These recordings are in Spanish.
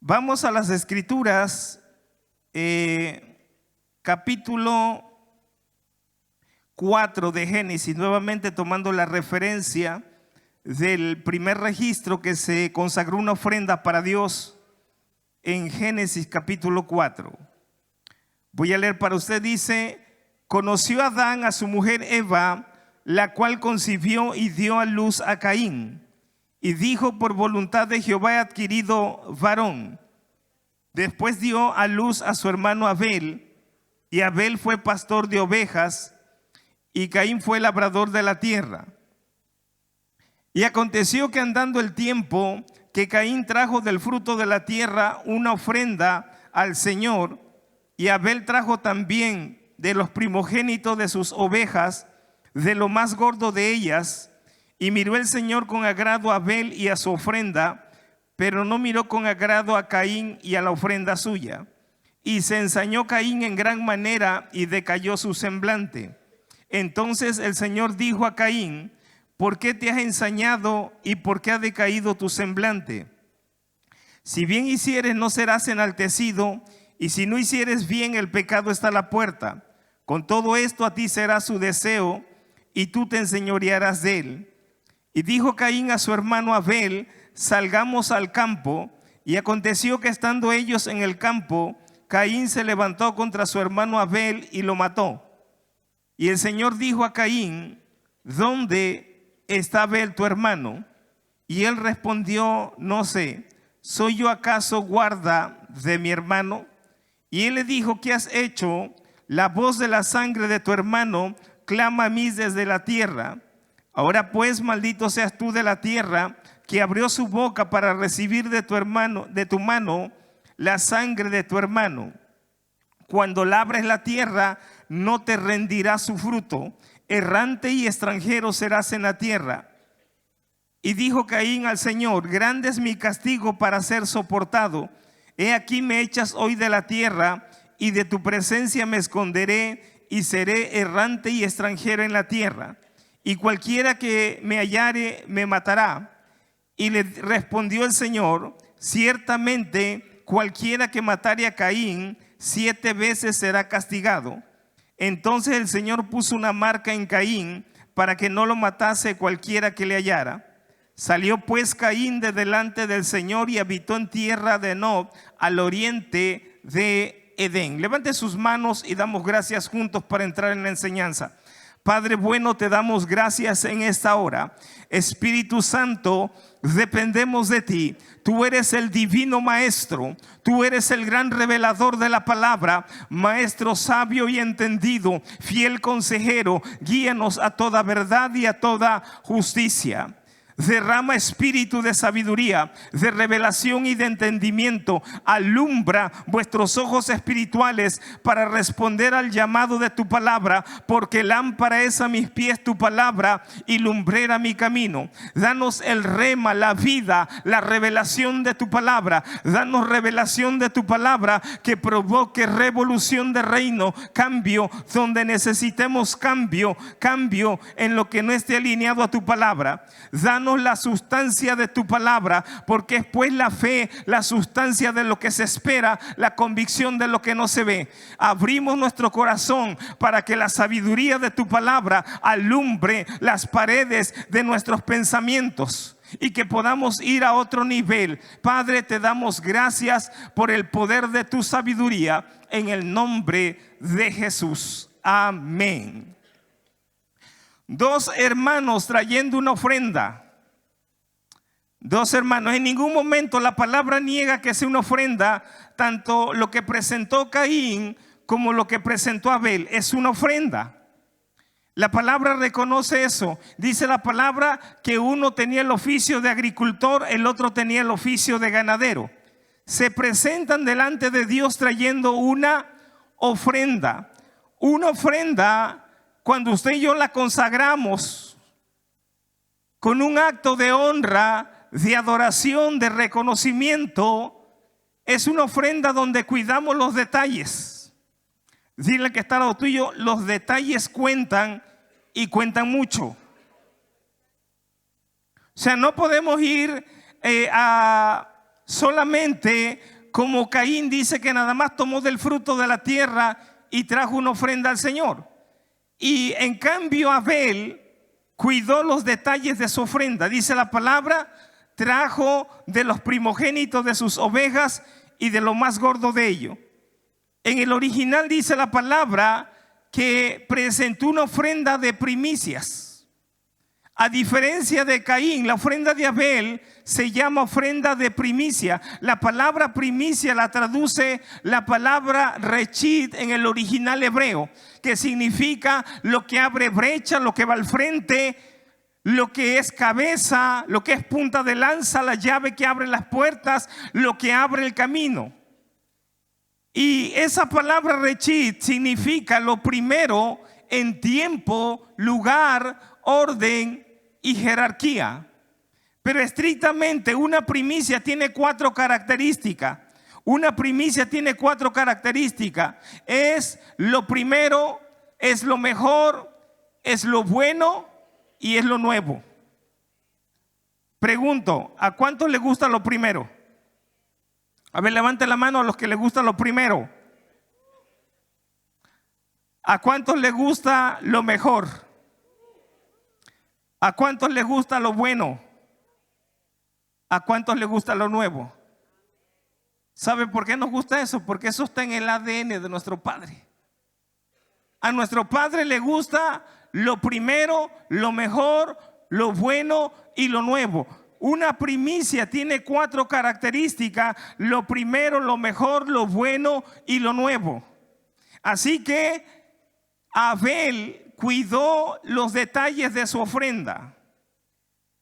Vamos a las Escrituras, capítulo 4 de Génesis, nuevamente tomando la referencia del primer registro que se consagró una ofrenda para Dios en Génesis capítulo 4. Voy a leer para usted, dice: conoció Adán a su mujer Eva, la cual concibió y dio a luz a Caín, y dijo: por voluntad de Jehová he adquirido varón. Después dio a luz a su hermano Abel, y Abel fue pastor de ovejas, y Caín fue labrador de la tierra. Y aconteció que andando el tiempo, que Caín trajo del fruto de la tierra una ofrenda al Señor, y Abel trajo también de los primogénitos de sus ovejas, de lo más gordo de ellas. Y miró el Señor con agrado a Abel y a su ofrenda, pero no miró con agrado a Caín y a la ofrenda suya. Y se ensañó Caín en gran manera y decayó su semblante. Entonces el Señor dijo a Caín: ¿por qué te has ensañado y por qué ha decaído tu semblante? Si bien hicieres, no serás enaltecido, y si no hicieres bien, el pecado está a la puerta. Con todo esto a ti será su deseo, y tú te enseñorearás de él. Y dijo Caín a su hermano Abel: salgamos al campo. Y aconteció que estando ellos en el campo, Caín se levantó contra su hermano Abel y lo mató. Y el Señor dijo a Caín: ¿dónde está Abel tu hermano? Y él respondió: no sé, ¿soy yo acaso guarda de mi hermano? Y él le dijo: ¿qué has hecho? La voz de la sangre de tu hermano clama a mí desde la tierra. Ahora pues, maldito seas tú de la tierra, que abrió su boca para recibir de tu hermano, de tu mano, la sangre de tu hermano. Cuando labres la tierra, no te rendirá su fruto. Errante y extranjero serás en la tierra. Y dijo Caín al Señor: grande es mi castigo para ser soportado. He aquí me echas hoy de la tierra, y de tu presencia me esconderé, y seré errante y extranjero en la tierra. Y cualquiera que me hallare me matará. Y le respondió el Señor: ciertamente cualquiera que matare a Caín 7 veces será castigado. Entonces el Señor puso una marca en Caín, para que no lo matase cualquiera que le hallara. Salió pues Caín de delante del Señor y habitó en tierra de Nob, al oriente de Edén. Levante sus manos y damos gracias juntos para entrar en la enseñanza. Padre bueno, te damos gracias en esta hora. Espíritu Santo, dependemos de ti. Tú eres el divino maestro. Tú eres el gran revelador de la palabra. Maestro sabio y entendido, fiel consejero, guíanos a toda verdad y a toda justicia. Derrama espíritu de sabiduría, de revelación y de entendimiento. Alumbra vuestros ojos espirituales para responder al llamado de tu palabra, porque lámpara es a mis pies tu palabra y lumbrera mi camino. Danos el rema, la vida, la revelación de tu palabra. Danos revelación de tu palabra que provoque revolución de reino, cambio donde necesitemos cambio, cambio en lo que no esté alineado a tu palabra. Danos la sustancia de tu palabra, porque es pues la fe, la sustancia de lo que se espera, la convicción de lo que no se ve. Abrimos nuestro corazón para que la sabiduría de tu palabra alumbre las paredes de nuestros pensamientos y que podamos ir a otro nivel. Padre, te damos gracias por el poder de tu sabiduría, en el nombre de Jesús. Amén. 2 hermanos trayendo una ofrenda. 2 hermanos. En ningún momento la palabra niega que sea una ofrenda. Tanto lo que presentó Caín como lo que presentó Abel es una ofrenda. La palabra reconoce eso. Dice la palabra que uno tenía el oficio de agricultor, el otro tenía el oficio de ganadero. Se presentan delante de Dios trayendo una ofrenda. Una ofrenda, cuando usted y yo la consagramos con un acto de honra, de adoración, de reconocimiento, es una ofrenda donde cuidamos los detalles. Dile que está al lado tuyo: los detalles cuentan, y cuentan mucho. O sea, no podemos ir a solamente como Caín dice que nada más tomó del fruto de la tierra y trajo una ofrenda al Señor. Y en cambio Abel cuidó los detalles de su ofrenda. Dice la palabra, trajo de los primogénitos de sus ovejas y de lo más gordo de ello. En el original dice la palabra que presentó una ofrenda de primicias. A diferencia de Caín, la ofrenda de Abel se llama ofrenda de primicia. La palabra primicia la traduce la palabra rechid en el original hebreo, que significa lo que abre brecha, lo que va al frente, lo que es cabeza, lo que es punta de lanza, la llave que abre las puertas, lo que abre el camino. Y esa palabra rechid significa lo primero en tiempo, lugar, orden y jerarquía. Pero estrictamente una primicia tiene 4 características. Una primicia tiene 4 características. Es lo primero, es lo mejor, es lo bueno y es lo nuevo. Pregunto, ¿a cuántos les gusta lo primero? A ver, levante la mano a los que les gusta lo primero. ¿A cuántos les gusta lo mejor? ¿A cuántos les gusta lo bueno? ¿A cuántos les gusta lo nuevo? ¿Sabe por qué nos gusta eso? Porque eso está en el ADN de nuestro Padre. A nuestro Padre le gusta lo primero, lo mejor, lo bueno y lo nuevo. Una primicia tiene 4 características: lo primero, lo mejor, lo bueno y lo nuevo. Así que Abel cuidó los detalles de su ofrenda.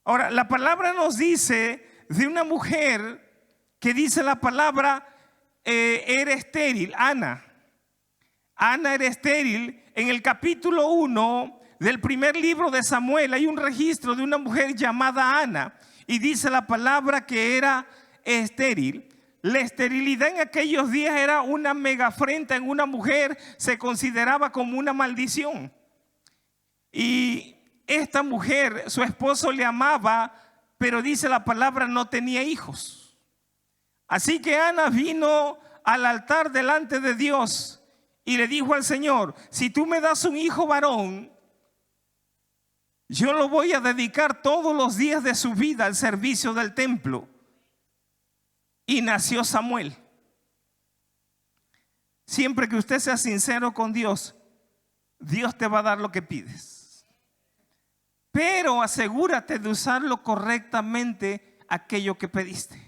Ahora, la palabra nos dice de una mujer que dice la palabra era estéril, Ana. Ana era estéril. En el capítulo 1 del primer libro de Samuel hay un registro de una mujer llamada Ana y dice la palabra que era estéril. La esterilidad en aquellos días era una mega afrenta en una mujer, se consideraba como una maldición. Y esta mujer, su esposo le amaba, pero dice la palabra no tenía hijos. Así que Ana vino al altar delante de Dios y le dijo al Señor: si tú me das un hijo varón, yo lo voy a dedicar todos los días de su vida al servicio del templo. Y nació Samuel. Siempre que usted sea sincero con Dios, Dios te va a dar lo que pides. Pero asegúrate de usarlo correctamente aquello que pediste.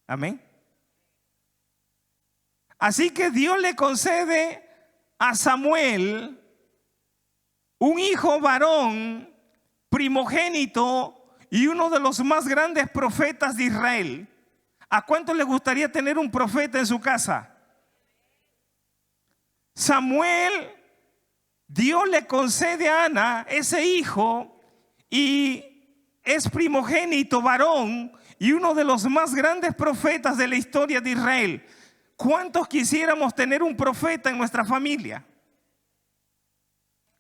Amén. Así que Dios le concede a Samuel un hijo varón, primogénito y uno de los más grandes profetas de Israel. ¿A cuánto le gustaría tener un profeta en su casa? Samuel, Dios le concede a Ana ese hijo y es primogénito varón y uno de los más grandes profetas de la historia de Israel. ¿Cuántos quisiéramos tener un profeta en nuestra familia?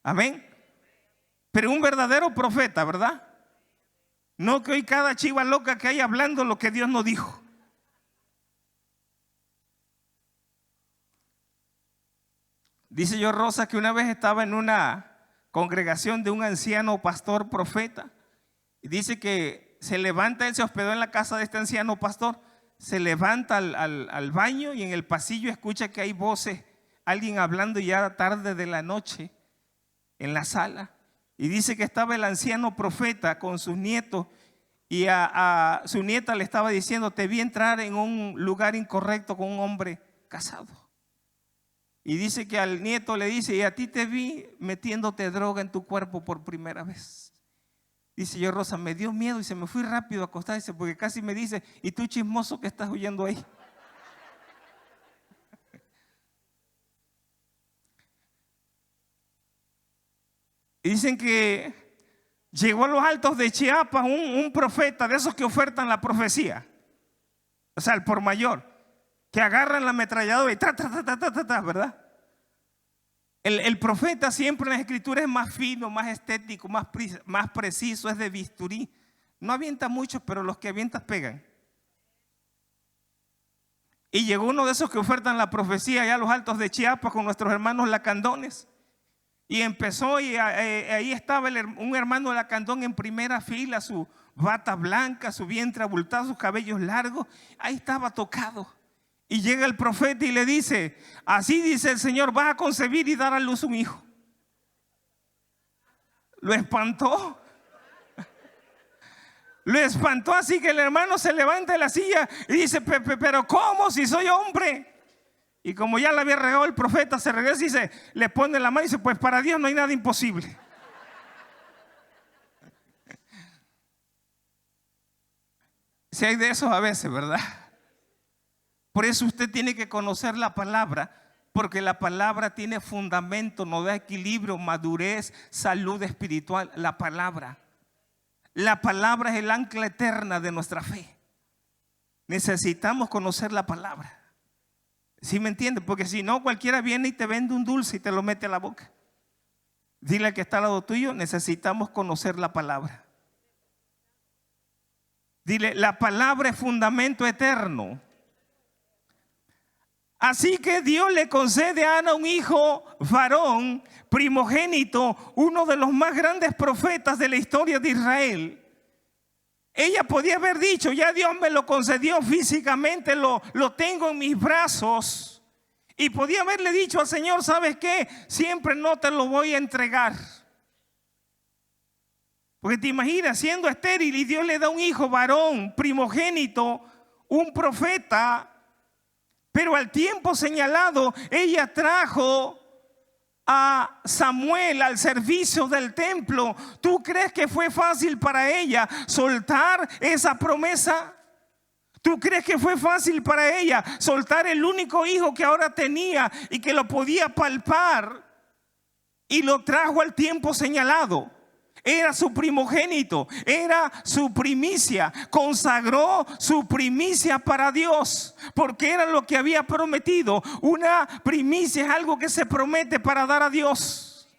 Amén. Pero un verdadero profeta, ¿verdad? No que hoy cada chiva loca que hay hablando lo que Dios no dijo. Dice yo, Rosa, que una vez estaba en una congregación de un anciano pastor profeta y dice que se levanta, él se hospedó en la casa de este anciano pastor, se levanta al baño y en el pasillo escucha que hay voces, alguien hablando ya tarde de la noche en la sala, y dice que estaba el anciano profeta con sus nietos y a su nieta le estaba diciendo: te vi entrar en un lugar incorrecto con un hombre casado. Y dice que al nieto le dice: y a ti te vi metiéndote droga en tu cuerpo por primera vez. Dice yo, Rosa, me dio miedo y se me fui rápido a acostarse porque casi me dice: ¿y tú chismoso que estás huyendo ahí? Y dicen que llegó a los altos de Chiapas un profeta de esos que ofertan la profecía. O sea, el por mayor, que agarran la ametralladora y ¿verdad? El profeta siempre en las escrituras es más fino, más estético, más preciso, es de bisturí. No avienta muchos, pero los que avientas pegan. Y llegó uno de esos que ofertan la profecía allá a los altos de Chiapas con nuestros hermanos lacandones. Y empezó y ahí estaba un hermano lacandón en primera fila, su bata blanca, su vientre abultado, sus cabellos largos. Ahí estaba tocado. Y llega el profeta y le dice: así dice el Señor, vas a concebir y dar a luz un hijo. Lo espantó. Lo espantó, así que el hermano se levanta de la silla y dice: pero ¿cómo si soy hombre? Y como ya le había regado el profeta, se regresa y le pone la mano y dice: pues para Dios no hay nada imposible. Si hay de esos a veces, ¿verdad? Por eso usted tiene que conocer la palabra, porque la palabra tiene fundamento, nos da equilibrio, madurez, salud espiritual. La palabra es el ancla eterna de nuestra fe. Necesitamos conocer la palabra. ¿Sí me entiende? Porque si no, cualquiera viene y te vende un dulce y te lo mete a la boca. Dile al que está al lado tuyo: necesitamos conocer la palabra. Dile: la palabra es fundamento eterno. Así que Dios le concede a Ana un hijo varón, primogénito, uno de los más grandes profetas de la historia de Israel. Ella podía haber dicho: ya Dios me lo concedió físicamente, lo tengo en mis brazos. Y podía haberle dicho al Señor: ¿sabes qué? Siempre no te lo voy a entregar. Porque te imaginas siendo estéril y Dios le da un hijo varón, primogénito, un profeta. Pero al tiempo señalado, ella trajo a Samuel al servicio del templo. ¿Tú crees que fue fácil para ella soltar esa promesa? ¿Tú crees que fue fácil para ella soltar el único hijo que ahora tenía y que lo podía palpar? Y lo trajo al tiempo señalado. Era su primogénito, era su primicia. Consagró su primicia para Dios, porque era lo que había prometido. Una primicia es algo que se promete para dar a Dios.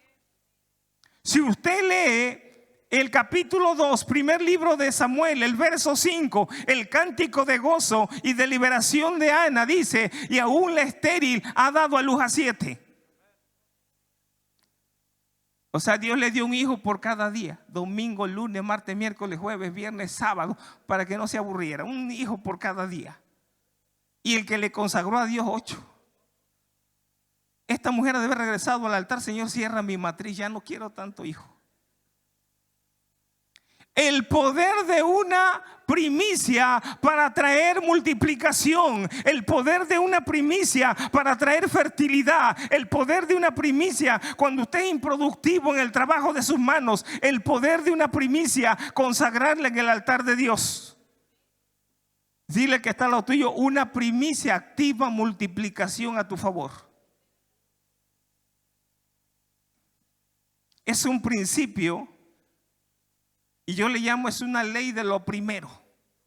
Si usted lee el capítulo 2, primer libro de Samuel, el verso 5, el cántico de gozo y de liberación de Ana, dice: y aún la estéril ha dado a luz a 7. O sea, Dios le dio un hijo por cada día: domingo, lunes, martes, miércoles, jueves, viernes, sábado, para que no se aburriera. Un hijo por cada día. Y el que le consagró a Dios 8. Esta mujer debe haber regresado al altar: Señor, cierra mi matriz, ya no quiero tanto hijo. El poder de una primicia para traer multiplicación. El poder de una primicia para traer fertilidad. El poder de una primicia cuando usted es improductivo en el trabajo de sus manos. El poder de una primicia, consagrarle en el altar de Dios. Dile que está al lado tuyo: una primicia activa multiplicación a tu favor. Es un principio. Y yo le llamo: es una ley de lo primero,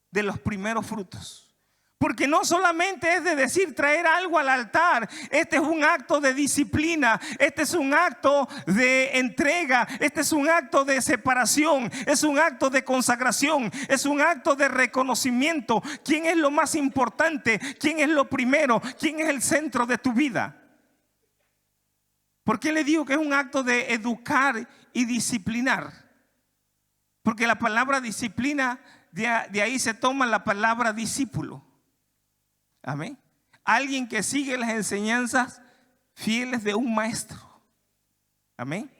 de los primeros frutos. Porque no solamente es de decir traer algo al altar. Este es un acto de disciplina. Este es un acto de entrega. Este es un acto de separación. Es un acto de consagración. Es un acto de reconocimiento. ¿Quién es lo más importante? ¿Quién es lo primero? ¿Quién es el centro de tu vida? ¿Por qué le digo que es un acto de educar y disciplinar? Porque la palabra disciplina, de ahí se toma la palabra discípulo. Amén. Alguien que sigue las enseñanzas fieles de un maestro. Amén.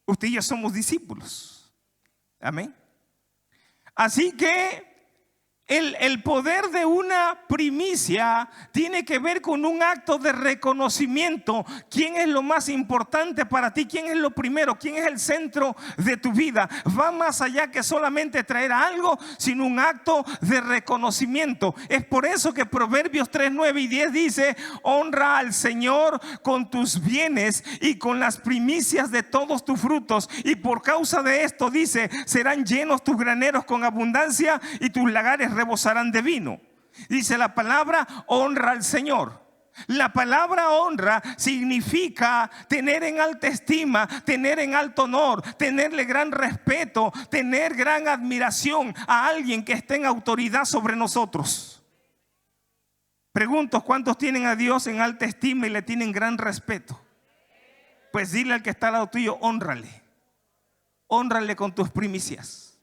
Usted y yo somos discípulos. Amén. Así que el poder de una primicia tiene que ver con un acto de reconocimiento. ¿Quién es lo más importante para ti? ¿Quién es lo primero? ¿Quién es el centro de tu vida? Va más allá que solamente traer algo, sino un acto de reconocimiento. Es por eso que Proverbios 3, 9 y 10 dice: honra al Señor con tus bienes y con las primicias de todos tus frutos. Y por causa de esto, dice, serán llenos tus graneros con abundancia y tus lagares rebosarán de vino. Dice la palabra: honra al Señor. La palabra honra significa tener en alta estima, tener en alto honor, tenerle gran respeto, tener gran admiración a alguien que esté en autoridad sobre nosotros. Pregunto, ¿cuántos tienen a Dios en alta estima y le tienen gran respeto? Pues dile al que está al lado tuyo, hónrale. Hónrale con tus primicias.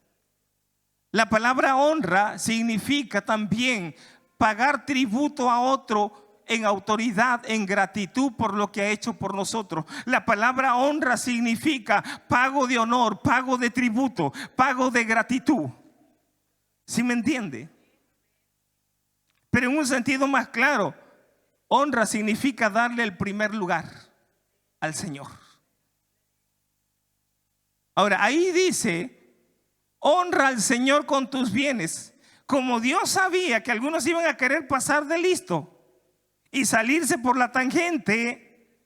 La palabra honra significa también pagar tributo a otro en autoridad, en gratitud por lo que ha hecho por nosotros. La palabra honra significa pago de honor, pago de tributo, pago de gratitud. ¿Sí me entiende? Pero en un sentido más claro, honra significa darle el primer lugar al Señor. Ahora, ahí dice, honra al Señor con tus bienes. Como Dios sabía que algunos iban a querer pasar de listo y salirse por la tangente,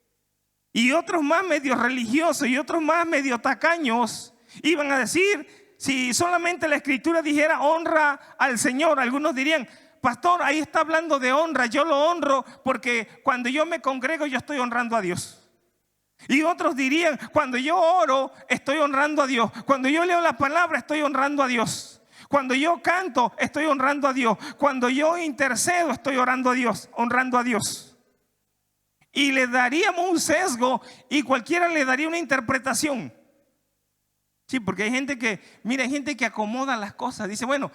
y otros más medio religiosos y otros más medio tacaños iban a decir, si solamente la Escritura dijera honra al Señor, algunos dirían, pastor, ahí está hablando de honra, yo lo honro porque cuando yo me congrego yo estoy honrando a Dios. Y otros dirían, cuando yo oro estoy honrando a Dios, cuando yo leo la palabra estoy honrando a Dios, cuando yo canto estoy honrando a Dios, cuando yo intercedo estoy orando a Dios, honrando a Dios. Y le daríamos un sesgo y cualquiera le daría una interpretación. Sí, porque hay gente que, mira, hay gente que acomoda las cosas, dice, bueno,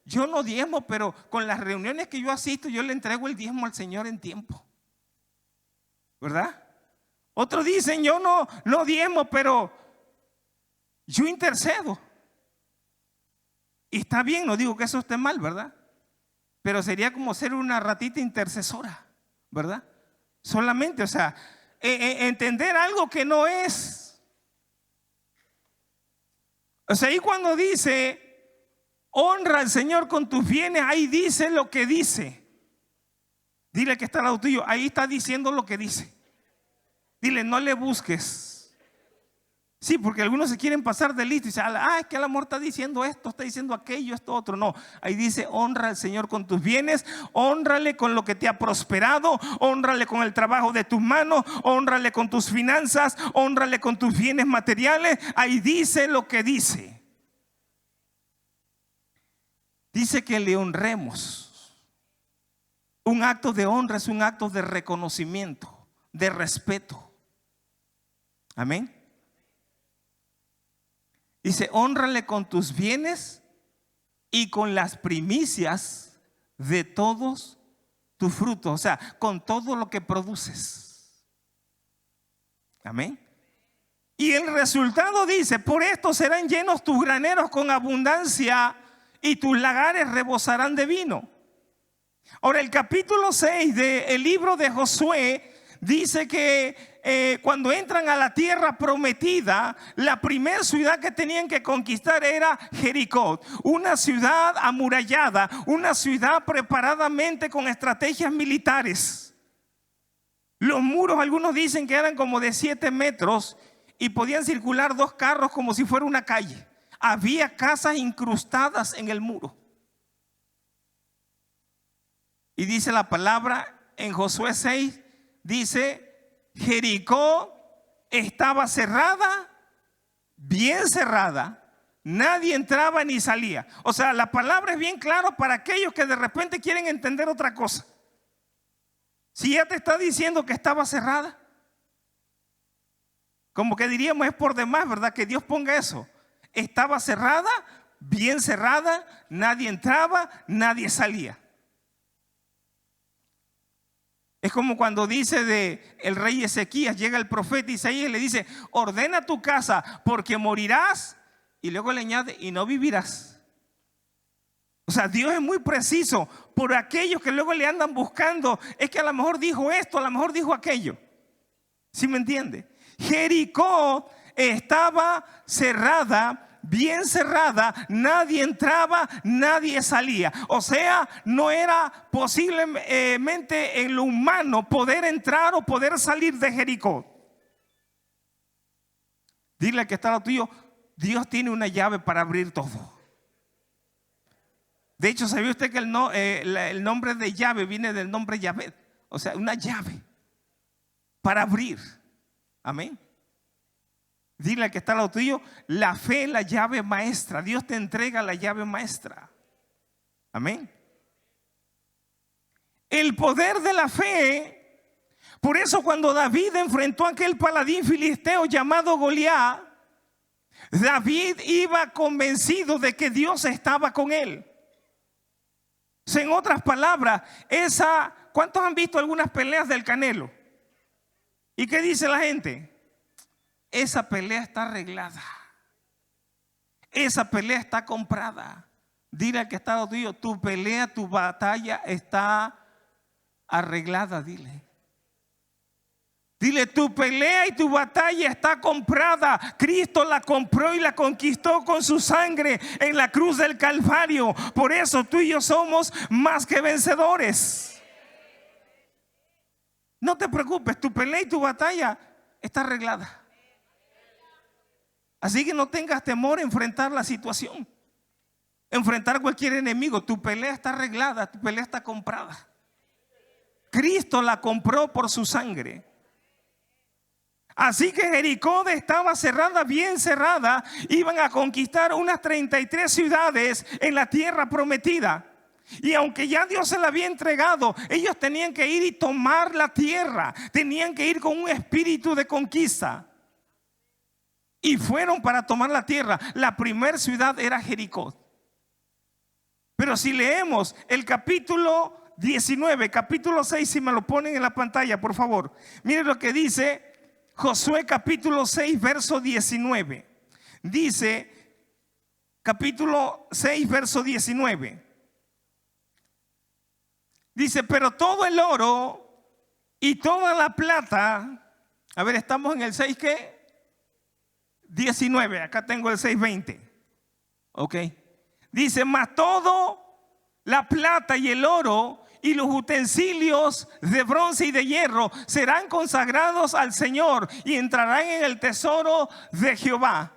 yo no diezmo, pero con las reuniones que yo asisto yo le entrego el diezmo al Señor en tiempo, ¿verdad? Otros dicen, yo no diezmo, pero yo intercedo. Y está bien, no digo que eso esté mal, ¿verdad? Pero sería como ser una ratita intercesora, ¿verdad? Solamente, o sea, entender algo que no es. O sea, ahí cuando dice, honra al Señor con tus bienes, ahí dice lo que dice. Dile que está al lado tuyo, ahí está diciendo lo que dice. Dile, no le busques. Sí, porque algunos se quieren pasar de listo y dicen, es que el amor está diciendo esto, está diciendo aquello, esto otro. No, ahí dice, honra al Señor con tus bienes, honrale con lo que te ha prosperado, honrale con el trabajo de tus manos, honrale con tus finanzas, honrale con tus bienes materiales. Ahí dice lo que dice. Dice que le honremos. Un acto de honra es un acto de reconocimiento, de respeto. Amén. Dice, hónrale con tus bienes y con las primicias de todos tus frutos. O sea, con todo lo que produces. Amén. Y el resultado dice, por esto serán llenos tus graneros con abundancia y tus lagares rebosarán de vino. Ahora, el capítulo 6 del libro de Josué dice que cuando entran a la tierra prometida, la primera ciudad que tenían que conquistar era Jericó, una ciudad amurallada, una ciudad preparadamente con estrategias militares. Los muros, algunos dicen que eran como de 7 metros y podían circular 2 carros como si fuera una calle. Había casas incrustadas en el muro. Y dice la palabra en Josué 6, dice, Jericó estaba cerrada, bien cerrada, nadie entraba ni salía. O sea, la palabra es bien clara para aquellos que de repente quieren entender otra cosa. Si ya te está diciendo que estaba cerrada, como que diríamos es por demás, ¿verdad? Que Dios ponga eso. Estaba cerrada, bien cerrada, nadie entraba, nadie salía. Es como cuando dice de el rey Ezequías, llega el profeta Isaías y le dice, ordena tu casa porque morirás, y luego le añade, y no vivirás. O sea, Dios es muy preciso por aquellos que luego le andan buscando, es que a lo mejor dijo esto, a lo mejor dijo aquello. ¿Sí me entiende? Jericó estaba cerrada, bien cerrada, nadie entraba, nadie salía. O sea, no era posiblemente en lo humano poder entrar o poder salir de Jericó. Dile al que está al lado tuyo, Dios tiene una llave para abrir todo. De hecho, ¿sabía usted que el nombre de llave viene del nombre Yahvé? O sea, una llave para abrir. Amén. Dile al que está al lado tuyo, la fe es la llave maestra. Dios te entrega la llave maestra. Amén. El poder de la fe. Por eso cuando David enfrentó a aquel paladín filisteo llamado Goliat, David iba convencido de que Dios estaba con él. O sea, en otras palabras, ¿cuántos han visto algunas peleas del Canelo? ¿Y qué dice la gente? Esa pelea está arreglada. Esa pelea está comprada. Dile al que está tuyo, tu pelea, tu batalla está arreglada, dile. Dile, tu pelea y tu batalla está comprada. Cristo la compró y la conquistó con su sangre en la cruz del Calvario. Por eso tú y yo somos más que vencedores. No te preocupes, tu pelea y tu batalla está arreglada. Así que no tengas temor a enfrentar la situación, enfrentar cualquier enemigo. Tu pelea está arreglada, tu pelea está comprada. Cristo la compró por su sangre. Así que Jericó estaba cerrada, bien cerrada. Iban a conquistar unas 33 ciudades en la tierra prometida. Y aunque ya Dios se la había entregado, ellos tenían que ir y tomar la tierra. Tenían que ir con un espíritu de conquista. Y fueron para tomar la tierra. La primera ciudad era Jericó. Pero si leemos el capítulo 19, capítulo 6, si me lo ponen en la pantalla, por favor. Miren lo que dice Josué capítulo 6, verso 19. Dice, capítulo 6, verso 19. Dice, pero todo el oro y toda la plata. A ver, estamos en el 6, ¿qué? 19, acá tengo el 6:20. Ok. Dice, mas todo la plata y el oro y los utensilios de bronce y de hierro serán consagrados al Señor y entrarán en el tesoro de Jehová.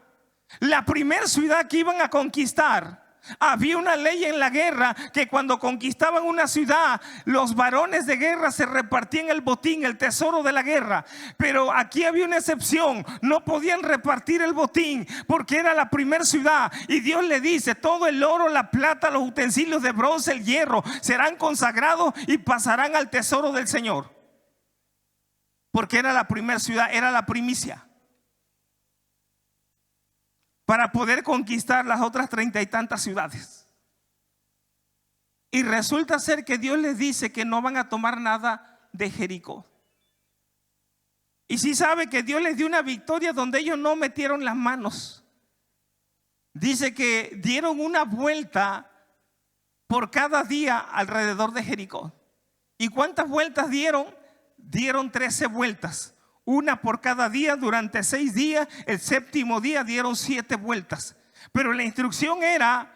La primera ciudad que iban a conquistar, había una ley en la guerra que cuando conquistaban una ciudad, los varones de guerra se repartían el botín, el tesoro de la guerra. Pero aquí había una excepción: no podían repartir el botín porque era la primera ciudad. Y Dios le dice, todo el oro, la plata, los utensilios de bronce, el hierro serán consagrados y pasarán al tesoro del Señor. Porque era la primera ciudad, era la primicia, para poder conquistar las otras 30 y tantas ciudades. Y resulta ser que Dios les dice que no van a tomar nada de Jericó. Y sí sabe que Dios les dio una victoria donde ellos no metieron las manos. Dice que dieron una vuelta por cada día alrededor de Jericó. ¿Y cuántas vueltas dieron? Dieron 13 vueltas. Una por cada día durante 6 días. El séptimo día dieron 7 vueltas. Pero la instrucción era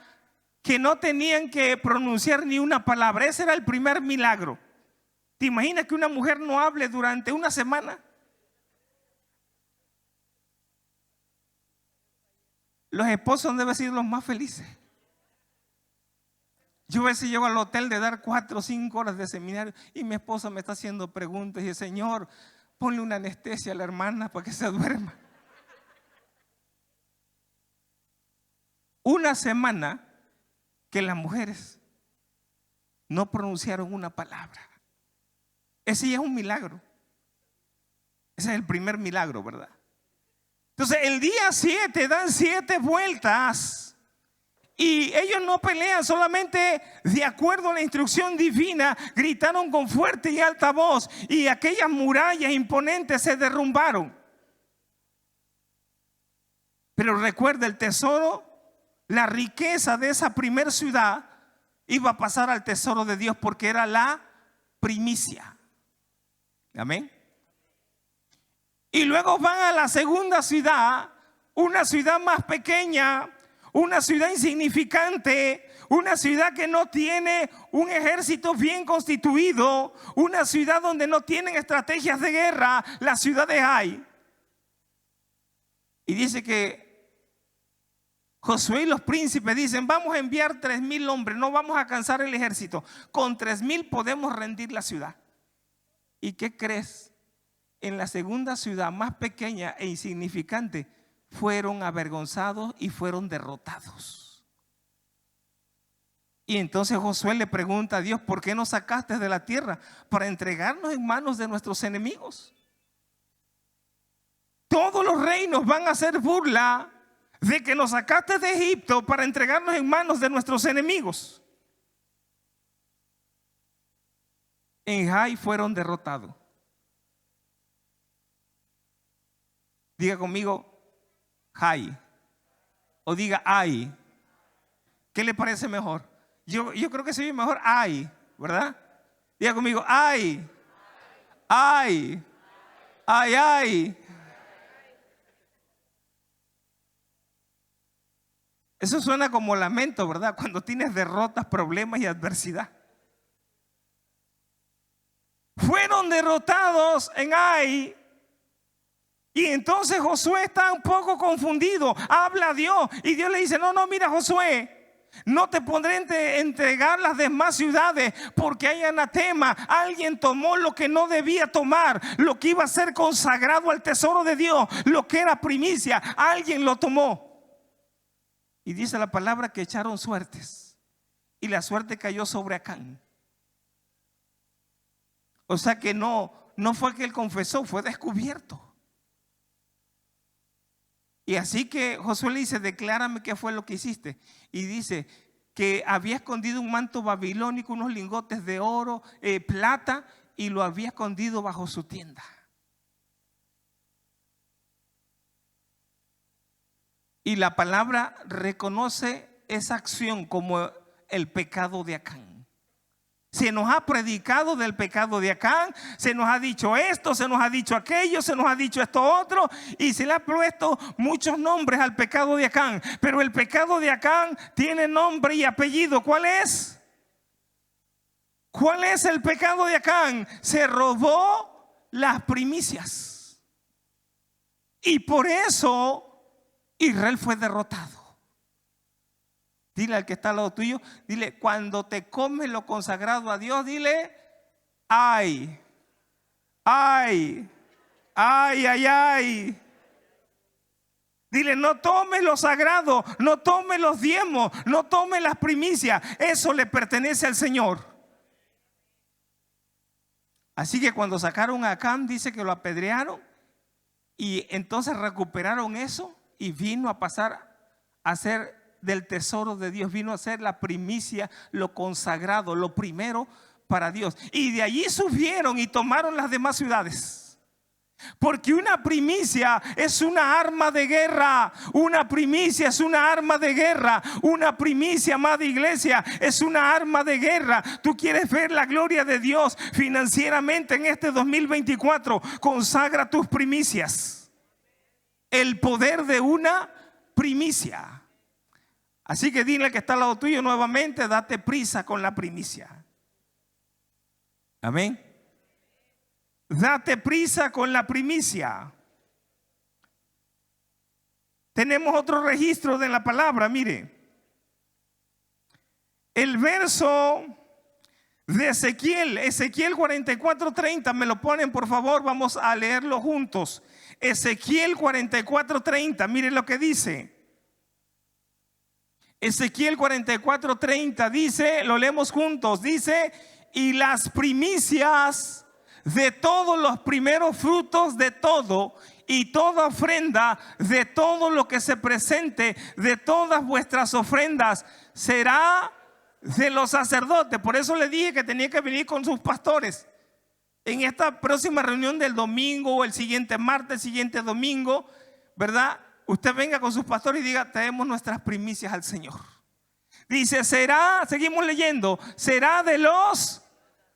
que no tenían que pronunciar ni una palabra. Ese era el primer milagro. ¿Te imaginas que una mujer no hable durante una semana? Los esposos deben ser los más felices. Yo a veces llego al hotel de dar 4 o 5 horas de seminario y mi esposa me está haciendo preguntas y dice, Señor, ponle una anestesia a la hermana para que se duerma. Una semana que las mujeres no pronunciaron una palabra. Ese ya es un milagro. Ese es el primer milagro, ¿verdad? Entonces el día 7 dan 7 vueltas y ellos no pelean, solamente de acuerdo a la instrucción divina gritaron con fuerte y alta voz y aquellas murallas imponentes se derrumbaron. Pero recuerda, el tesoro, la riqueza de esa primera ciudad iba a pasar al tesoro de Dios porque era la primicia. Amén. Y luego van a la segunda ciudad, una ciudad más pequeña, una ciudad insignificante, una ciudad que no tiene un ejército bien constituido, una ciudad donde no tienen estrategias de guerra, la ciudad de Ai. Y dice que Josué y los príncipes dicen, vamos a enviar 3,000 hombres, no vamos a cansar el ejército. Con 3,000 podemos rendir la ciudad. ¿Y qué crees? En la segunda ciudad más pequeña e insignificante fueron avergonzados y fueron derrotados. Y entonces Josué le pregunta a Dios: ¿por qué nos sacaste de la tierra para entregarnos en manos de nuestros enemigos? Todos los reinos van a hacer burla de que nos sacaste de Egipto para entregarnos en manos de nuestros enemigos. En Jai fueron derrotados. Diga conmigo Jai, o diga Ai. ¿Qué le parece mejor? Yo creo que se oye mejor Ai, ¿verdad? Diga conmigo Ai, Ai, Ai, Ai. Eso suena como lamento, ¿verdad? Cuando tienes derrotas, problemas y adversidad. Fueron derrotados en Ai. Y entonces Josué está un poco confundido. Habla a Dios y Dios le dice: no, mira, Josué, no te podré entregar las demás ciudades porque hay anatema. Alguien tomó lo que no debía tomar, lo que iba a ser consagrado al tesoro de Dios, lo que era primicia. Alguien lo tomó. Y dice la palabra que echaron suertes y la suerte cayó sobre Acán. O sea que no fue que él confesó, fue descubierto. Y así que Josué le dice: declárame qué fue lo que hiciste. Y dice que había escondido un manto babilónico, unos lingotes de oro, plata, y lo había escondido bajo su tienda. Y la palabra reconoce esa acción como el pecado de Acán. Se nos ha predicado del pecado de Acán, se nos ha dicho esto, se nos ha dicho aquello, se nos ha dicho esto otro, y se le ha puesto muchos nombres al pecado de Acán. Pero el pecado de Acán tiene nombre y apellido. ¿Cuál es? ¿Cuál es el pecado de Acán? Se robó las primicias. Y por eso Israel fue derrotado. Dile al que está al lado tuyo, dile: cuando te comes lo consagrado a Dios, dile: ay, ay, ay, ay, ay. Dile: no tomes lo sagrado, no tomes los diezmos, no tomes las primicias. Eso le pertenece al Señor. Así que cuando sacaron a Acán, dice que lo apedrearon, y entonces recuperaron eso y vino a pasar a ser del tesoro de Dios, vino a ser la primicia, lo consagrado, lo primero para Dios. Y de allí subieron y tomaron las demás ciudades. Porque una primicia es una arma de guerra. Una primicia es una arma de guerra. Una primicia, amada iglesia, es una arma de guerra. Tú quieres ver la gloria de Dios financieramente en este 2024. Consagra tus primicias. El poder de una primicia. Así que dile que está al lado tuyo nuevamente: date prisa con la primicia. Amén. Date prisa con la primicia. Tenemos otro registro de la palabra. Mire, el verso de Ezequiel 44:30, me lo ponen por favor, vamos a leerlo juntos. Ezequiel 44:30, mire lo que dice. Ezequiel 44:30 dice, lo leemos juntos, dice: y las primicias de todos los primeros frutos de todo, y toda ofrenda de todo lo que se presente, de todas vuestras ofrendas, será de los sacerdotes. Por eso le dije que tenía que venir con sus pastores en esta próxima reunión del domingo, o el siguiente martes, el siguiente domingo, ¿verdad? Usted venga con sus pastores y diga: traemos nuestras primicias al Señor. Dice: será, seguimos leyendo, será de los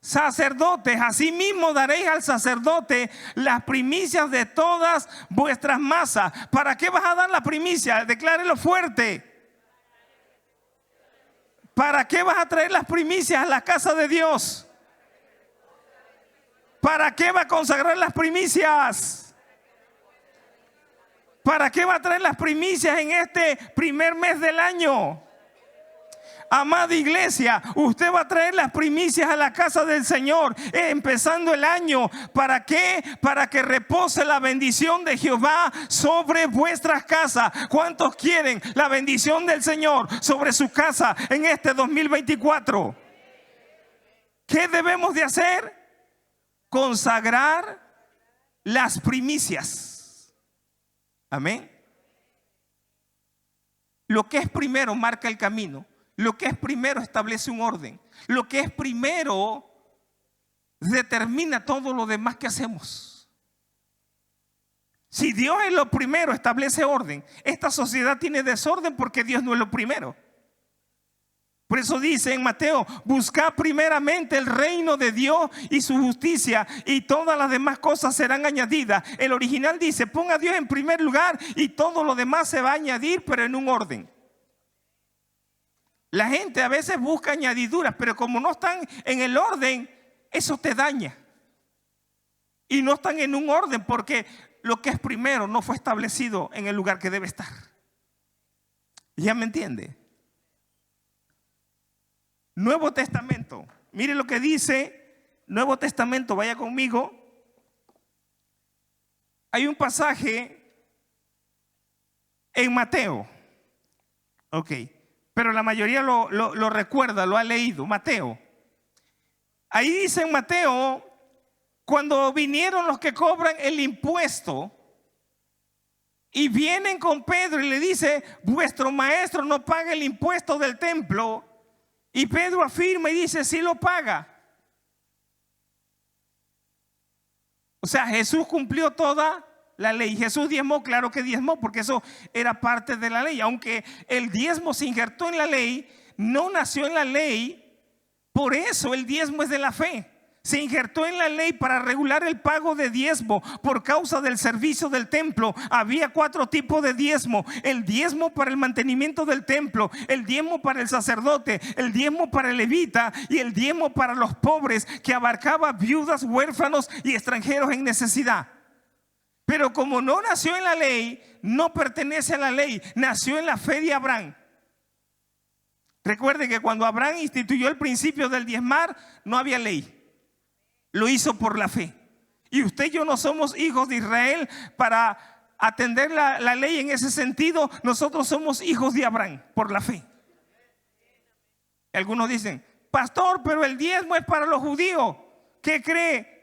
sacerdotes. Asimismo daréis al sacerdote las primicias de todas vuestras masas. ¿Para qué vas a dar la primicia? Declárelo fuerte. ¿Para qué vas a traer las primicias a la casa de Dios? ¿Para qué va a consagrar las primicias? ¿Para qué va a traer las primicias en este primer mes del año? Amada iglesia, usted va a traer las primicias a la casa del Señor, empezando el año. ¿Para qué? Para que repose la bendición de Jehová sobre vuestras casas. ¿Cuántos quieren la bendición del Señor sobre su casa en este 2024? ¿Qué debemos de hacer? Consagrar las primicias. Amén. Lo que es primero marca el camino. Lo que es primero establece un orden. Lo que es primero determina todo lo demás que hacemos. Si Dios es lo primero, establece orden. Esta sociedad tiene desorden porque Dios no es lo primero. Por eso dice en Mateo: buscad primeramente el reino de Dios y su justicia, y todas las demás cosas serán añadidas. El original dice: ponga a Dios en primer lugar y todo lo demás se va a añadir, pero en un orden. La gente a veces busca añadiduras, pero como no están en el orden, eso te daña. Y no están en un orden porque lo que es primero no fue establecido en el lugar que debe estar. ¿Ya me entiende? Nuevo Testamento. Mire lo que dice Nuevo Testamento, vaya conmigo. Hay un pasaje en Mateo. Ok. Pero la mayoría lo recuerda, lo ha leído. Mateo. Ahí dice en Mateo: cuando vinieron los que cobran el impuesto y vienen con Pedro y le dice: vuestro maestro no paga el impuesto del templo. Y Pedro afirma y dice: sí lo paga. O sea, Jesús cumplió toda la ley. Jesús diezmó, claro que diezmó, porque eso era parte de la ley. Aunque el diezmo se injertó en la ley, no nació en la ley. Por eso el diezmo es de la fe. Se injertó en la ley para regular el pago de diezmo por causa del servicio del templo. Había 4 tipos de diezmo: el diezmo para el mantenimiento del templo, el diezmo para el sacerdote, el diezmo para el levita y el diezmo para los pobres, que abarcaba viudas, huérfanos y extranjeros en necesidad. Pero como no nació en la ley, no pertenece a la ley, nació en la fe de Abraham. Recuerde que cuando Abraham instituyó el principio del diezmar, no había ley. Lo hizo por la fe. Y usted y yo no somos hijos de Israel para atender la ley en ese sentido. Nosotros somos hijos de Abraham por la fe. Algunos dicen: pastor, pero el diezmo es para los judíos. ¿Qué cree?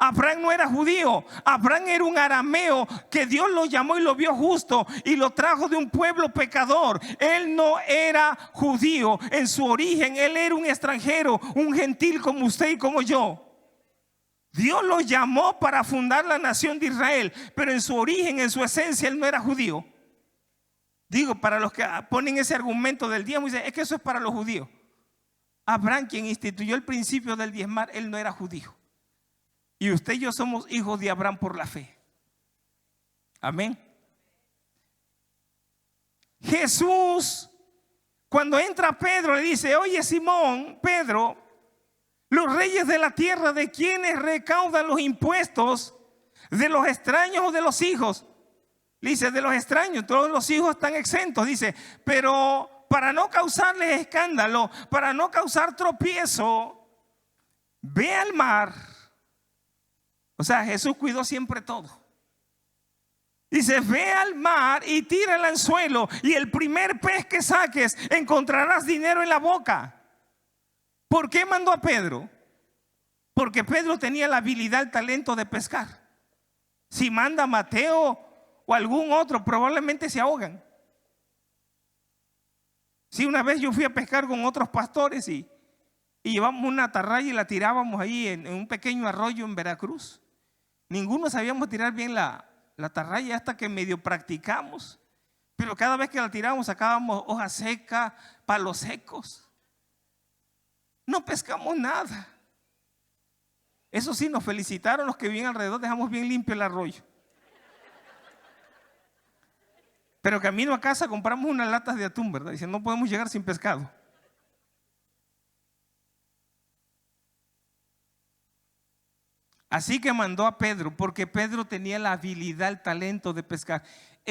Abraham no era judío. Abraham era un arameo que Dios lo llamó y lo vio justo y lo trajo de un pueblo pecador. Él no era judío en su origen. Él era un extranjero, un gentil como usted y como yo. Dios lo llamó para fundar la nación de Israel, pero en su origen, en su esencia, él no era judío. Digo, para los que ponen ese argumento del diezmo, dicen: es que eso es para los judíos. Abraham, quien instituyó el principio del diezmar, él no era judío. Y usted y yo somos hijos de Abraham por la fe. Amén. Jesús, cuando entra Pedro, le dice: oye, Simón, Pedro, los reyes de la tierra, ¿de quiénes recaudan los impuestos? ¿De los extraños o de los hijos? Le dice: de los extraños. Todos los hijos están exentos. Dice: pero para no causarles escándalo, para no causar tropiezo, ve al mar. O sea, Jesús cuidó siempre todo. Dice: ve al mar y tira el anzuelo, y el primer pez que saques encontrarás dinero en la boca. ¿Por qué mandó a Pedro? Porque Pedro tenía la habilidad, el talento de pescar. Si manda a Mateo o algún otro, probablemente se ahogan. Si una vez yo fui a pescar con otros pastores y llevamos una atarraya y la tirábamos ahí en un pequeño arroyo en Veracruz. Ninguno sabíamos tirar bien la atarraya hasta que medio practicamos. Pero cada vez que la tirábamos sacábamos hojas secas, palos secos. No pescamos nada. Eso sí, nos felicitaron los que viven alrededor, dejamos bien limpio el arroyo. Pero camino a casa compramos unas latas de atún, ¿verdad? Dicen: no podemos llegar sin pescado. Así que mandó a Pedro, porque Pedro tenía la habilidad, el talento de pescar.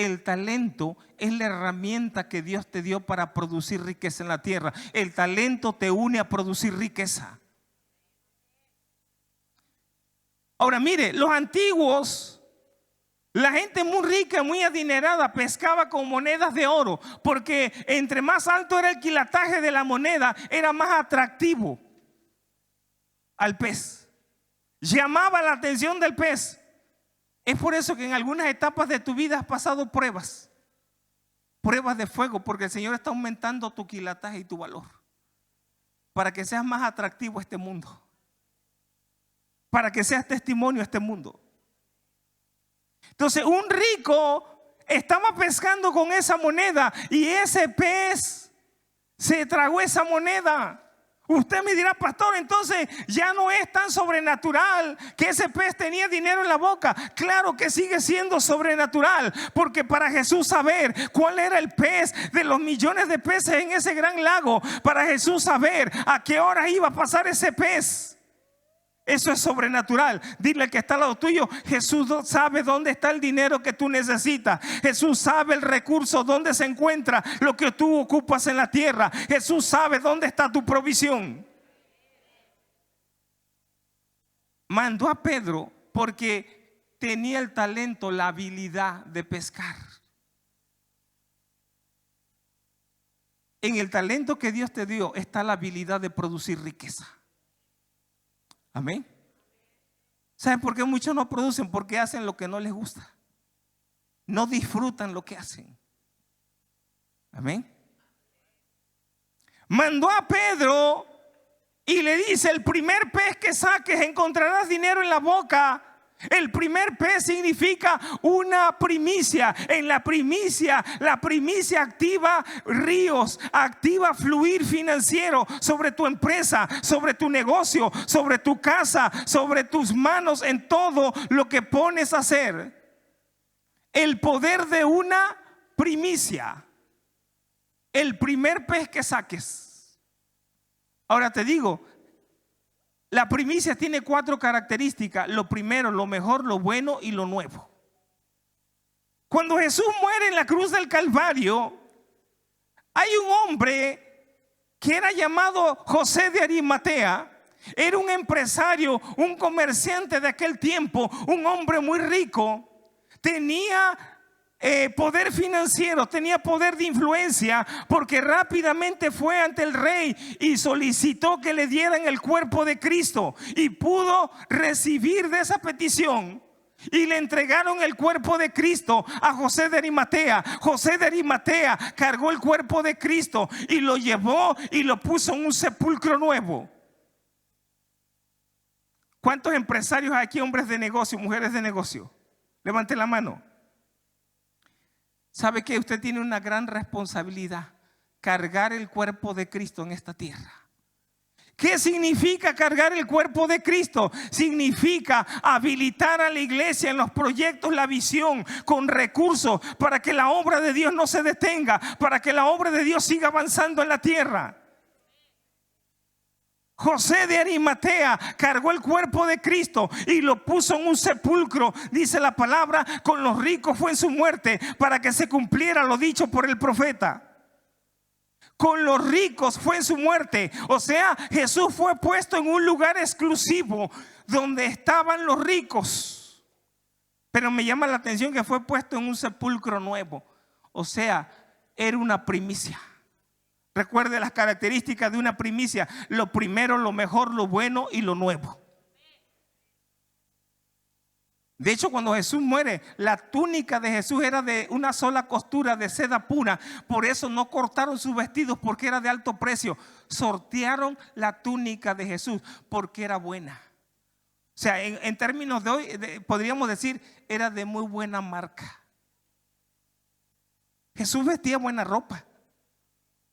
el talento es la herramienta que Dios te dio para producir riqueza en la tierra. El talento te une a producir riqueza. Ahora mire, los antiguos, la gente muy rica, muy adinerada, pescaba con monedas de oro, porque entre más alto era el quilataje de la moneda, era más atractivo al pez. Llamaba la atención del pez. Es por eso que en algunas etapas de tu vida has pasado pruebas de fuego, porque el Señor está aumentando tu quilataje y tu valor, para que seas más atractivo a este mundo, para que seas testimonio a este mundo. Entonces un rico estaba pescando con esa moneda y ese pez se tragó esa moneda. Usted me dirá, pastor, entonces ya no es tan sobrenatural que ese pez tenía dinero en la boca. Claro que sigue siendo sobrenatural, porque para Jesús saber cuál era el pez de los millones de peces en ese gran lago, para Jesús saber a qué hora iba a pasar ese pez, eso es sobrenatural. Dile al que está al lado tuyo: Jesús sabe dónde está el dinero que tú necesitas. Jesús sabe el recurso, dónde se encuentra lo que tú ocupas en la tierra. Jesús sabe dónde está tu provisión. Mandó a Pedro porque tenía el talento, la habilidad de pescar. En el talento que Dios te dio está la habilidad de producir riqueza. Amén. ¿Saben por qué muchos no producen? Porque hacen lo que no les gusta. No disfrutan lo que hacen. Amén. Mandó a Pedro y le dice: el primer pez que saques encontrarás dinero en la boca. El primer pez significa una primicia. En la primicia activa ríos, activa fluir financiero sobre tu empresa, sobre tu negocio, sobre tu casa, sobre tus manos, en todo lo que pones a hacer. El poder de una primicia. El primer pez que saques. Ahora te digo, la primicia tiene 4 características: lo primero, lo mejor, lo bueno y lo nuevo. Cuando Jesús muere en la cruz del Calvario, hay un hombre que era llamado José de Arimatea. Era un empresario, un comerciante de aquel tiempo, un hombre muy rico. Tenía poder financiero, tenía poder de influencia, porque rápidamente fue ante el rey y solicitó que le dieran el cuerpo de Cristo, y pudo recibir de esa petición, y le entregaron el cuerpo de Cristo a José de Arimatea. José de Arimatea cargó el cuerpo de Cristo y lo llevó y lo puso en un sepulcro nuevo. ¿Cuántos empresarios hay aquí, hombres de negocio, mujeres de negocio? Levante la mano. ¿Sabe que usted tiene una gran responsabilidad? Cargar el cuerpo de Cristo en esta tierra. ¿Qué significa cargar el cuerpo de Cristo? Significa habilitar a la iglesia en los proyectos, la visión, con recursos, para que la obra de Dios no se detenga, para que la obra de Dios siga avanzando en la tierra. José de Arimatea cargó el cuerpo de Cristo y lo puso en un sepulcro. Dice la palabra: con los ricos fue en su muerte, para que se cumpliera lo dicho por el profeta. Con los ricos fue en su muerte. O sea, Jesús fue puesto en un lugar exclusivo donde estaban los ricos. Pero me llama la atención que fue puesto en un sepulcro nuevo. O sea, era una primicia. Recuerde las características de una primicia: lo primero, lo mejor, lo bueno y lo nuevo. De hecho, cuando Jesús muere, la túnica de Jesús era de una sola costura, de seda pura. Por eso no cortaron sus vestidos, porque era de alto precio. Sortearon la túnica de Jesús porque era buena. O sea, en términos de hoy, podríamos decir, era de muy buena marca. Jesús vestía buena ropa.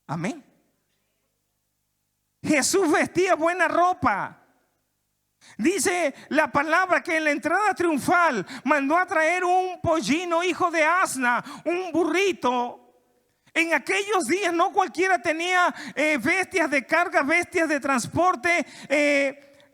Amén. Jesús vestía buena ropa. Dice la palabra que en la entrada triunfal mandó a traer un pollino hijo de asna, un burrito. En aquellos días no cualquiera tenía bestias de carga, bestias de transporte.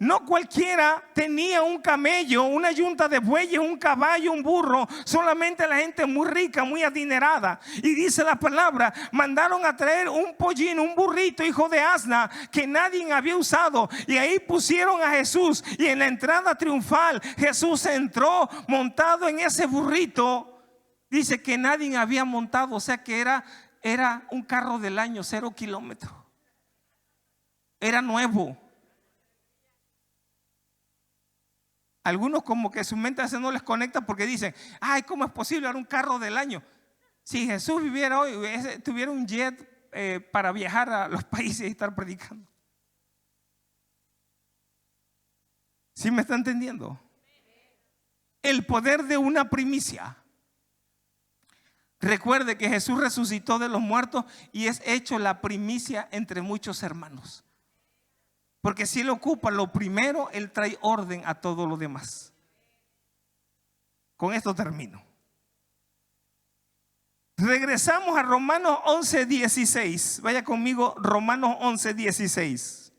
no cualquiera tenía un camello, una yunta de bueyes, un caballo, un burro. Solamente la gente muy rica, muy adinerada. Y dice la palabra, mandaron a traer un pollín, un burrito hijo de asna que nadie había usado. Y ahí pusieron a Jesús. Y en la entrada triunfal Jesús entró montado en ese burrito. Dice que nadie había montado. O sea que era un carro del año, 0 kilómetros. Era nuevo. Algunos como que su mente a veces no les conecta porque dicen, ay, ¿cómo es posible? Era un carro del año. Si Jesús viviera hoy, tuviera un jet para viajar a los países y estar predicando. ¿Sí me está entendiendo? El poder de una primicia. Recuerde que Jesús resucitó de los muertos y es hecho la primicia entre muchos hermanos. Porque si Él ocupa lo primero, Él trae orden a todo lo demás. Con esto termino. Regresamos a Romanos 11:16. Vaya conmigo, Romanos 11:16.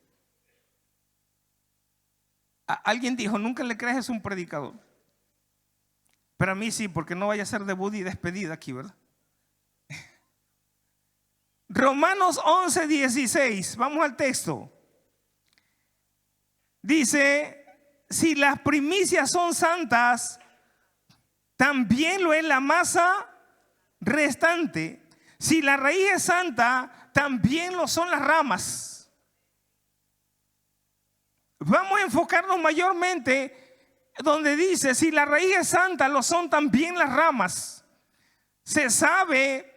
Alguien dijo, nunca le crees, es un predicador. Pero a mí sí, porque no vaya a ser debut y despedida aquí, ¿verdad? Romanos 11:16. Vamos al texto. Dice, si las primicias son santas, también lo es la masa restante. Si la raíz es santa, también lo son las ramas. Vamos a enfocarnos mayormente donde dice, si la raíz es santa, lo son también las ramas. Se sabe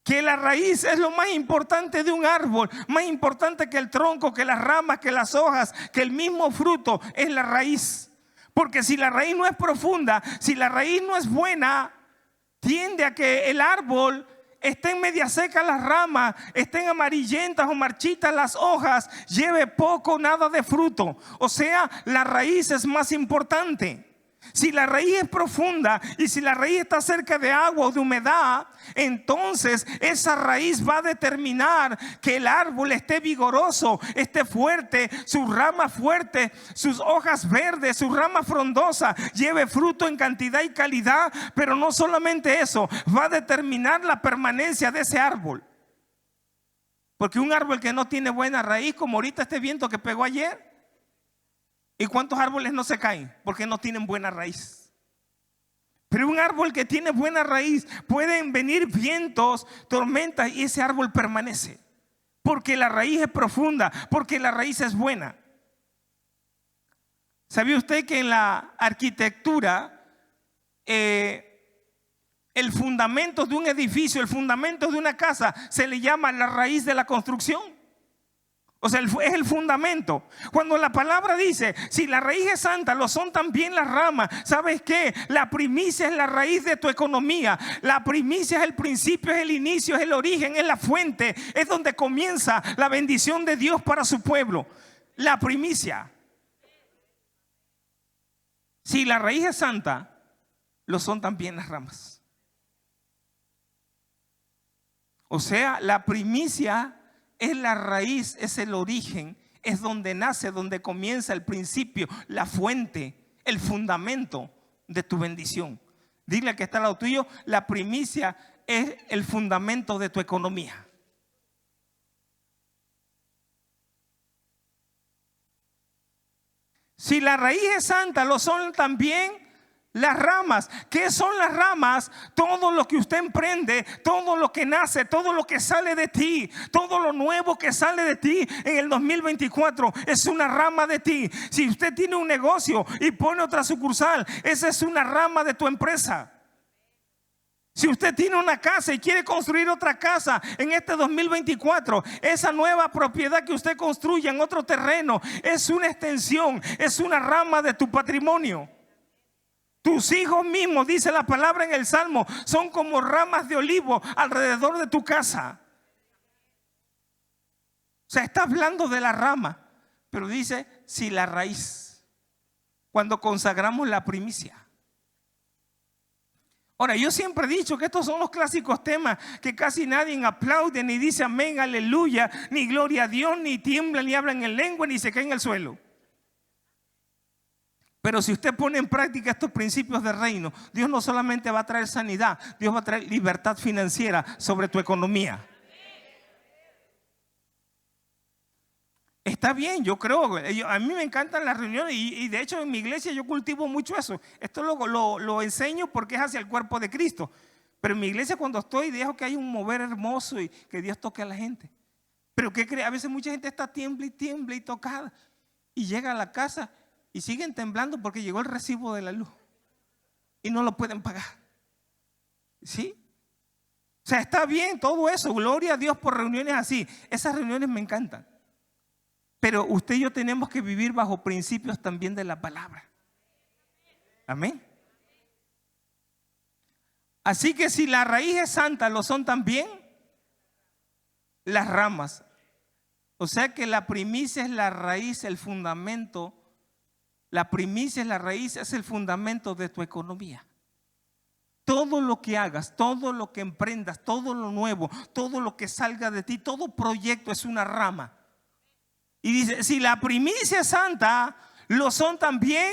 que la raíz es lo más importante de un árbol, más importante que el tronco, que las ramas, que las hojas, que el mismo fruto, es la raíz. Porque si la raíz no es profunda, si la raíz no es buena, tiende a que el árbol estén media secas las ramas, estén amarillentas o marchitas las hojas, lleve poco o nada de fruto. O sea, la raíz es más importante. Si la raíz es profunda y si la raíz está cerca de agua o de humedad, entonces esa raíz va a determinar que el árbol esté vigoroso, esté fuerte, sus ramas fuertes, sus hojas verdes, sus ramas frondosas, lleve fruto en cantidad y calidad. Pero no solamente eso, va a determinar la permanencia de ese árbol. Porque un árbol que no tiene buena raíz, como ahorita este viento que pegó ayer, ¿y cuántos árboles no se caen? Porque no tienen buena raíz. Pero un árbol que tiene buena raíz, pueden venir vientos, tormentas y ese árbol permanece. Porque la raíz es profunda, porque la raíz es buena. ¿Sabía usted que en la arquitectura el fundamento de un edificio, el fundamento de una casa se le llama la raíz de la construcción? O sea, es el fundamento. Cuando la palabra dice, si la raíz es santa, lo son también las ramas. ¿Sabes qué? La primicia es la raíz de tu economía. La primicia es el principio, es el inicio, es el origen, es la fuente. Es donde comienza la bendición de Dios para su pueblo. La primicia. Si la raíz es santa, lo son también las ramas. O sea, la primicia es la raíz, es el origen, es donde nace, donde comienza el principio, la fuente, el fundamento de tu bendición. Dile al que está al lado tuyo, la primicia es el fundamento de tu economía. Si la raíz es santa, lo son también las ramas. ¿Qué son las ramas? Todo lo que usted emprende, todo lo que nace, todo lo que sale de ti, todo lo nuevo que sale de ti en el 2024 es una rama de ti. Si usted tiene un negocio y pone otra sucursal, esa es una rama de tu empresa. Si usted tiene una casa y quiere construir otra casa en este 2024, esa nueva propiedad que usted construya en otro terreno es una extensión, es una rama de tu patrimonio. Tus hijos mismos, dice la palabra en el Salmo, son como ramas de olivo alrededor de tu casa. O sea, está hablando de la rama, pero dice, si la raíz, cuando consagramos la primicia. Ahora, yo siempre he dicho que estos son los clásicos temas que casi nadie aplaude, ni dice amén, aleluya, ni gloria a Dios, ni tiembla, ni hablan en lengua, ni se cae en el suelo. Pero si usted pone en práctica estos principios de reino, Dios no solamente va a traer sanidad, Dios va a traer libertad financiera sobre tu economía. Está bien, yo creo, a mí me encantan las reuniones y de hecho en mi iglesia yo cultivo mucho eso. Esto lo enseño porque es hacia el cuerpo de Cristo. Pero en mi iglesia cuando estoy dejo que hay un mover hermoso y que Dios toque a la gente. Pero ¿qué cree? A veces mucha gente está tiembla y tocada y llega a la casa y siguen temblando porque llegó el recibo de la luz y no lo pueden pagar. ¿Sí? O sea, está bien todo eso, gloria a Dios por reuniones así. Esas reuniones me encantan. Pero usted y yo tenemos que vivir bajo principios también de la palabra. Amén. Así que si la raíz es santa, lo son también las ramas. O sea que la primicia es la raíz, el fundamento. La primicia es la raíz, es el fundamento de tu economía. Todo lo que hagas, todo lo que emprendas, todo lo nuevo, todo lo que salga de ti, todo proyecto es una rama. Y dice, si la primicia es santa, lo son también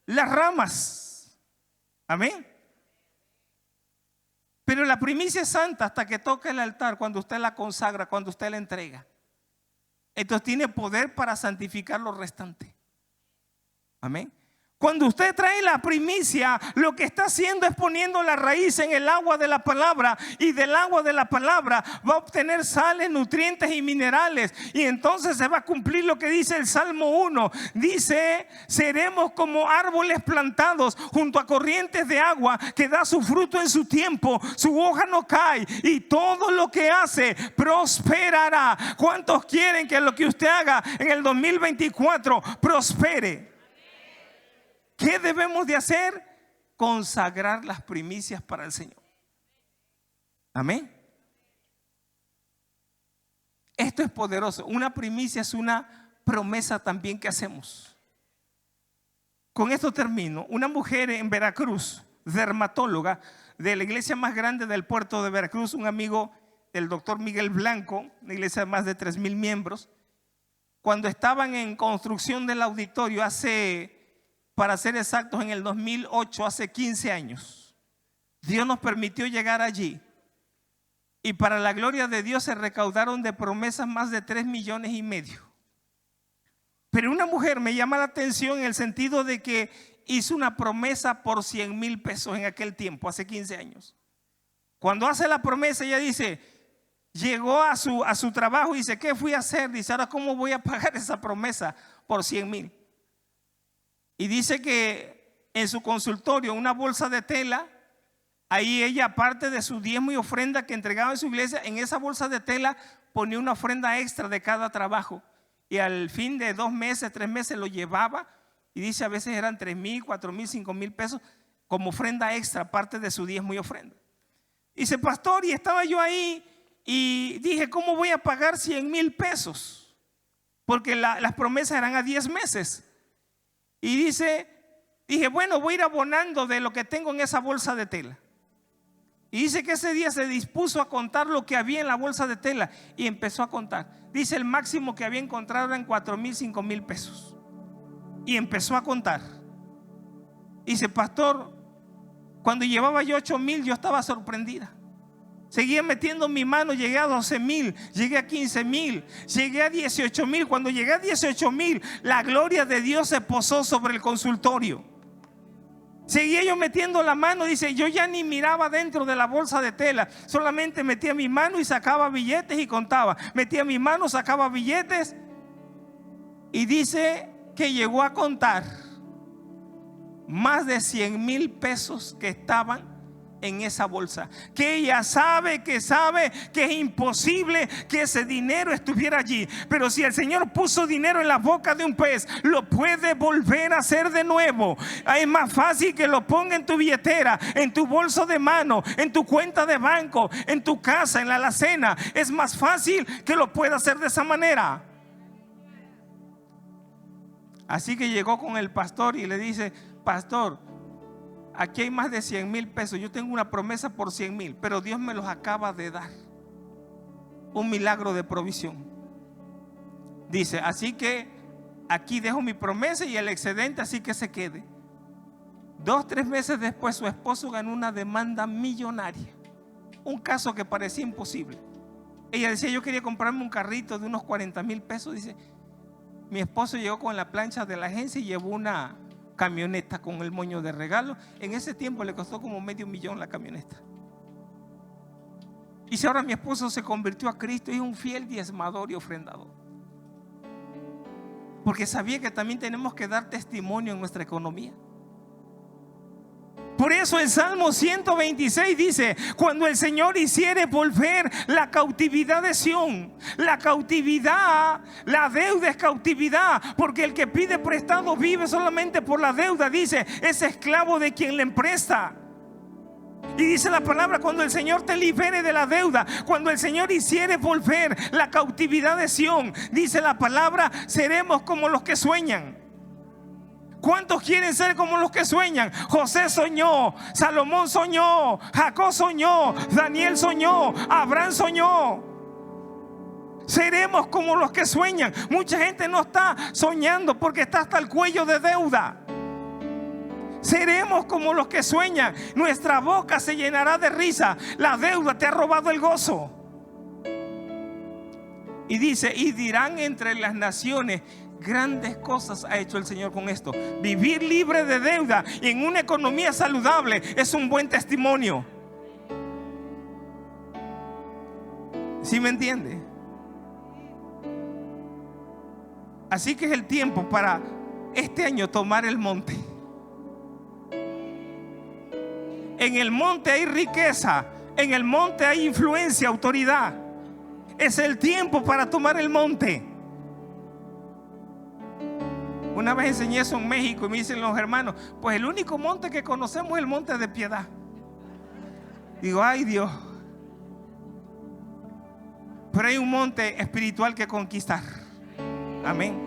las ramas. Amén. Pero la primicia es santa hasta que toca el altar, cuando usted la consagra, cuando usted la entrega. Entonces tiene poder para santificar lo restante. Amén. Cuando usted trae la primicia, lo que está haciendo es poniendo la raíz en el agua de la palabra, y del agua de la palabra va a obtener sales, nutrientes y minerales, y entonces se va a cumplir lo que dice el Salmo 1. Dice, seremos como árboles plantados junto a corrientes de agua, que da su fruto en su tiempo, su hoja no cae, y todo lo que hace prosperará. ¿Cuántos quieren que lo que usted haga en el 2024 prospere? ¿Qué debemos de hacer? Consagrar las primicias para el Señor. Amén. Esto es poderoso. Una primicia es una promesa también que hacemos. Con esto termino. Una mujer en Veracruz, dermatóloga de la iglesia más grande del puerto de Veracruz, un amigo del doctor Miguel Blanco, una iglesia de más de 3,000 miembros, cuando estaban en construcción del auditorio para ser exactos, en el 2008, hace 15 años, Dios nos permitió llegar allí. Y para la gloria de Dios se recaudaron de promesas más de 3,5 millones. Pero una mujer me llama la atención en el sentido de que hizo una promesa por 100,000 pesos en aquel tiempo, hace 15 años. Cuando hace la promesa, ella dice, llegó a su trabajo y dice, ¿qué fui a hacer? Dice, ahora ¿cómo voy a pagar esa promesa por 100,000? Y dice que en su consultorio, una bolsa de tela, ahí ella, aparte de su diezmo y ofrenda que entregaba en su iglesia, en esa bolsa de tela ponía una ofrenda extra de cada trabajo. Y al fin de 2 meses, 3 meses lo llevaba. Y dice, a veces eran 3,000, 4,000, 5,000 pesos como ofrenda extra, aparte de su diezmo y ofrenda. Dice, pastor, y estaba yo ahí y dije, ¿cómo voy a pagar 100,000 pesos? Porque las promesas eran a 10 meses. Y dije, bueno, voy a ir abonando de lo que tengo en esa bolsa de tela. Y dice que ese día se dispuso a contar lo que había en la bolsa de tela y empezó a contar. Dice, el máximo que había encontrado eran 4,000, 5,000 pesos. Y empezó a contar. Dice, pastor, cuando llevaba yo 8,000, yo estaba sorprendida. Seguía metiendo mi mano, llegué a 12,000, llegué a 15,000, llegué a 18,000. Cuando llegué a 18,000, la gloria de Dios se posó sobre el consultorio. Seguía yo metiendo la mano, dice, yo ya ni miraba dentro de la bolsa de tela, solamente metía mi mano y sacaba billetes y contaba. Metía mi mano, sacaba billetes, y dice que llegó a contar más de 100,000 pesos que estaban en esa bolsa, que ella sabe que es imposible que ese dinero estuviera allí, pero si el Señor puso dinero en la boca de un pez, lo puede volver a hacer de nuevo. Es más fácil que lo ponga en tu billetera, en tu bolso de mano, en tu cuenta de banco, en tu casa, en la alacena. Es más fácil que lo pueda hacer de esa manera. Así que llegó con el pastor y le dice, pastor, aquí hay más de 100,000 pesos. Yo tengo una promesa por 100,000, pero Dios me los acaba de dar. Un milagro de provisión. Dice, así que aquí dejo mi promesa y el excedente así que se quede. 2, 3 meses después su esposo ganó una demanda millonaria, un caso que parecía imposible. Ella decía: yo quería comprarme un carrito de unos 40,000 pesos. Dice: mi esposo llegó con la plancha de la agencia y llevó una camioneta con el moño de regalo. En ese tiempo le costó como $500,000 la camioneta. Y si ahora mi esposo se convirtió a Cristo y es un fiel diezmador y ofrendador, porque sabía que también tenemos que dar testimonio en nuestra economía. Por eso el Salmo 126 dice: cuando el Señor hiciere volver la cautividad de Sión. La cautividad, la deuda es cautividad, porque el que pide prestado vive solamente por la deuda. Dice: es esclavo de quien le empresta. Y dice la palabra: cuando el Señor te libere de la deuda, cuando el Señor hiciere volver la cautividad de Sión, dice la palabra, seremos como los que sueñan. ¿Cuántos quieren ser como los que sueñan? José soñó, Salomón soñó, Jacob soñó, Daniel soñó, Abraham soñó. Seremos como los que sueñan. Mucha gente no está soñando porque está hasta el cuello de deuda. Seremos como los que sueñan. Nuestra boca se llenará de risa. La deuda te ha robado el gozo. Y dice: y dirán entre las naciones, grandes cosas ha hecho el Señor con esto. Vivir libre de deuda y en una economía saludable es un buen testimonio. ¿Sí me entiende? Así que es el tiempo para este año tomar el monte. En el monte hay riqueza, en el monte hay influencia, autoridad. Es el tiempo para tomar el monte. Una vez enseñé eso en México y me dicen los hermanos: pues el único monte que conocemos es el monte de Piedad. Digo: ay Dios. Pero hay un monte espiritual que conquistar. Amén.